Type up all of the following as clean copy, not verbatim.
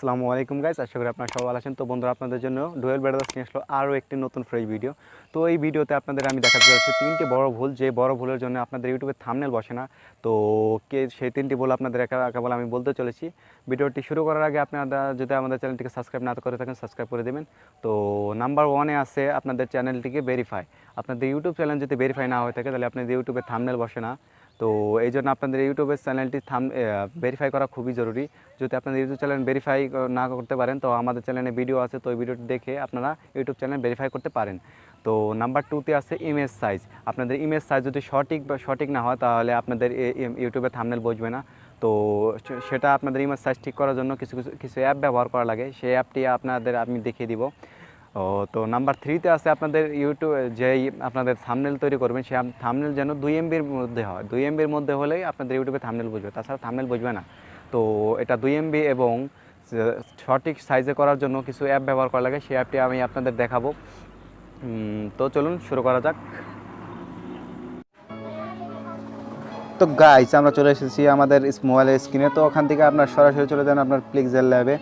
আসসালামু আলাইকুম গাইস, আশা করি আপনারা সবাই ভালো আছেন। তো বন্ধুরা, আপনাদের জন্য ডুয়েল ব্রাদার্স নিয়ে আসলো আরও একটি নতুন ফ্রেশ ভিডিও। তো এই ভিডিওতে আপনাদের আমি দেখাতে যাচ্ছি তিনটি বড় ভুল, যে বড় ভুলের জন্য আপনাদের ইউটিউবে থাম্বনেল বসে না। তো সেই তিনটি ভুল আপনাদের কেবল আমি বলতে চলেছি। ভিডিওটি শুরু করার আগে আপনারা যদি আমাদের চ্যানেলটিকে সাবস্ক্রাইব না করে থাকেন, সাবস্ক্রাইব করে দেবেন। তো নাম্বার 1-এ আছে আপনাদের চ্যানেলটিকে ভেরিফাই। আপনাদের ইউটিউব চ্যানেল যদি ভেরিফাই না হয়ে থাকে তাহলে আপনাদের ইউটিউবে থাম্বনেল বসে না। তো এই জন্য আপনাদের ইউটিউবের চ্যানেলটি ভেরিফাই করা খুবই জরুরি। যদি আপনাদের ইউটিউব চ্যানেল ভেরিফাই না করতে পারেন তো আমাদের চ্যানেলে ভিডিও আছে, তো ওই ভিডিওটি দেখে আপনারা ইউটিউব চ্যানেল ভেরিফাই করতে পারেন। তো নাম্বার 2-তে আছে ইমেজ সাইজ। আপনাদের ইমেজ সাইজ যদি সঠিক না হয় তাহলে আপনাদের ইউটিউবে থাম্বনেল বসবে না। তো সেটা আপনাদের ইমেজ সাইজ ঠিক করার জন্য কিছু অ্যাপ ব্যবহার করা লাগে, সেই অ্যাপটি আপনাদের আমি দেখিয়ে দিব। তো নাম্বার 3-তে আছে আপনাদের ইউটিউব যেই আপনাদের থাম্বনেল তৈরি করবেন, সেই থাম্বনেল যেন 2 MBর মধ্যে হয়। 2 MBর মধ্যে হলেই আপনাদের ইউটিউবে থাম্বনেল বসবে, তাছাড়া থাম্বনেল বসবে না। তো এটা 2 MB এবং সঠিক সাইজে করার জন্য কিছু অ্যাপ ব্যবহার করা লাগে, সেই অ্যাপটি আমি আপনাদের দেখাবো। তো চলুন শুরু করা যাক। তো গাইস, আমরা চলে এসেছি আমাদের মোবাইলের স্ক্রিনে। তো ওখান থেকে আপনার সরাসরি চলে যান আপনার পিক্সেল ল্যাবে।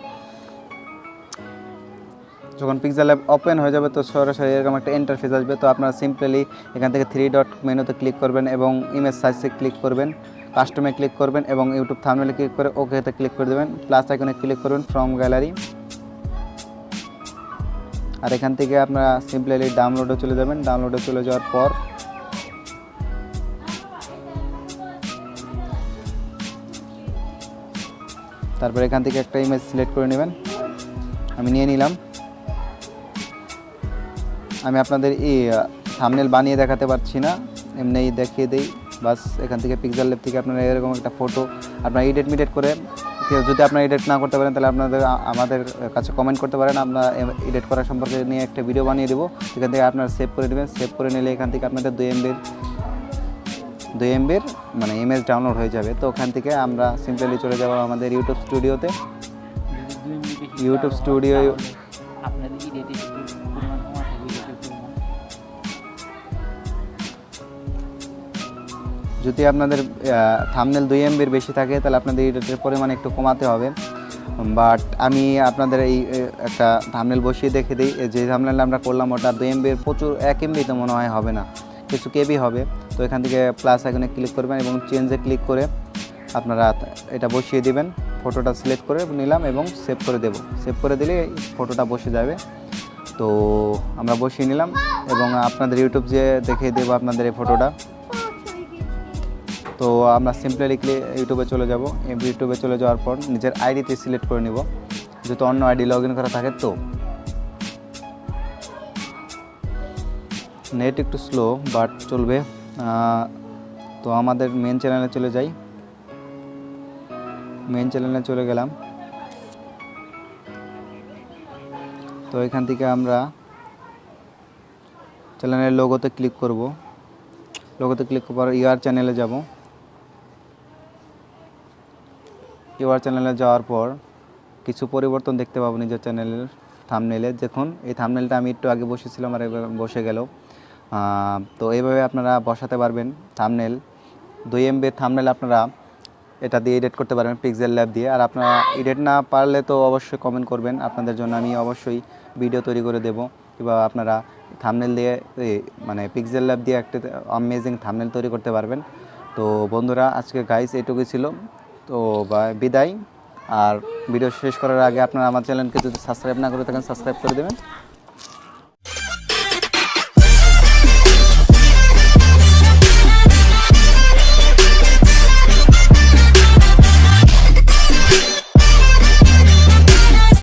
যখন পিক্সেল ল্যাব ওপেন হয়ে যাবে তো সরাসরি এরকম একটা ইন্টারফেস আসবে। তো আপনারা সিম্পলি এখান থেকে 3 ডট মেনুতে ক্লিক করবেন এবং ইমেজ সাইজে ক্লিক করবেন, কাস্টমে ক্লিক করবেন এবং ইউটিউব থাম্বনেলে ক্লিক করে ওকেতে ক্লিক করে দেবেন। প্লাস আইকনে ক্লিক করবেন ফ্রম গ্যালারি, আর এখান থেকে আপনারা সিম্পলি ডাউনলোডে চলে যাবেন। ডাউনলোডে চলে যাওয়ার পর তারপর এখান থেকে একটা ইমেজ সিলেক্ট করে নেবেন। আমি নিয়ে নিলাম। আমি আপনাদের এই থাম্বনেল বানিয়ে দেখাতে পারছি না, এমনিই দেখিয়ে দিই বাস। এখান থেকে পিক্সেল ল্যাব থেকে আপনারা এরকম একটা ফটো আপনারা এডিট করে, যদি আপনারা এডিট না করতে পারেন তাহলে আমাদের কাছে কমেন্ট করতে পারেন। আমরা এডিট করা সম্পর্কে নিয়ে একটা ভিডিও বানিয়ে দেবো। এখান থেকে আপনারা সেভ করে নেবেন। সেভ করে নিলে এখান থেকে আপনাদের 2 MBর মানে ইমেজ ডাউনলোড হয়ে যাবে। তো ওখান থেকে আমরা সিম্পলি চলে যাব আমাদের ইউটিউব স্টুডিওতে। ইউটিউব স্টুডিও যদি আপনাদের থাম্বনেল 2 MBর বেশি থাকে তাহলে আপনাদের এডিটের পরিমাণ একটু কমাতে হবে। বাট আমি আপনাদের এই একটা থাম্বনেল বসিয়ে দেখে দিই। যে থাম্বনেল আমরা করলাম ওটা 2 MBর প্রচুর, 1 MB তো মনে হয় হবে না, কিছু কেবি হবে। তো এখান থেকে প্লাস আইকনে ক্লিক করবেন এবং চেঞ্জে ক্লিক করে আপনারা এটা বসিয়ে দিবেন। ফটোটা সিলেক্ট করে নিলাম এবং সেভ করে দেব। সেভ করে দিলে ফটোটা বসে যাবে। তো আমরা বসিয়ে নিলাম এবং আপনাদের ইউটিউব যে দেখিয়ে দেবো আপনাদের এই ফটোটা। তো আমরা সিম্পলি ইউটিউবে চলে যাব। ইউটিউবে চলে যাওয়ার পর নিজের আইডিটি সিলেক্ট করে নিব, যেহেতু অন্য আইডি লগ ইন করা থাকে। তো নেট একটু স্লো বাট চলবে। তো আমাদের মেন চ্যানেলে চলে যাই। মেন চ্যানেলে চলে গেলাম। তো এখান থেকে আমরা চ্যানেলের লোগোতে ক্লিক করব। লোগোতে ক্লিক করার পর ইউআর চ্যানেলে যাব। ইউআর চ্যানেলে যাওয়ার পর কিছু পরিবর্তন দেখতে পাবো নিজের চ্যানেলের থাম্বনেলে। দেখুন এই থাম্বনেলটা আমি একটু আগে বসেছিলাম আর এবার বসে গেল। তো এইভাবে আপনারা বসাতে পারবেন থাম্বনেল। 2 MBর থাম্বনেল আপনারা এটা দিয়ে এডিট করতে পারবেন পিক্সেল ল্যাব দিয়ে। আর আপনারা এডিট না পারলে তো অবশ্যই কমেন্ট করবেন, আপনাদের জন্য আমি অবশ্যই ভিডিও তৈরি করে দেব। কিংবা আপনারা থাম্বনেল দিয়ে মানে পিক্সেল ল্যাব দিয়ে একটা অ্যামেজিং থাম্বনেল তৈরি করতে পারবেন। তো বন্ধুরা, আজকে গাইস এটুকুই ছিল। তো বিদায়। আর ভিডিও শেষ করার আগে আপনারা আমার চ্যানেলকে যদি সাবস্ক্রাইব না করে থাকেন সাবস্ক্রাইব করে দেবেন।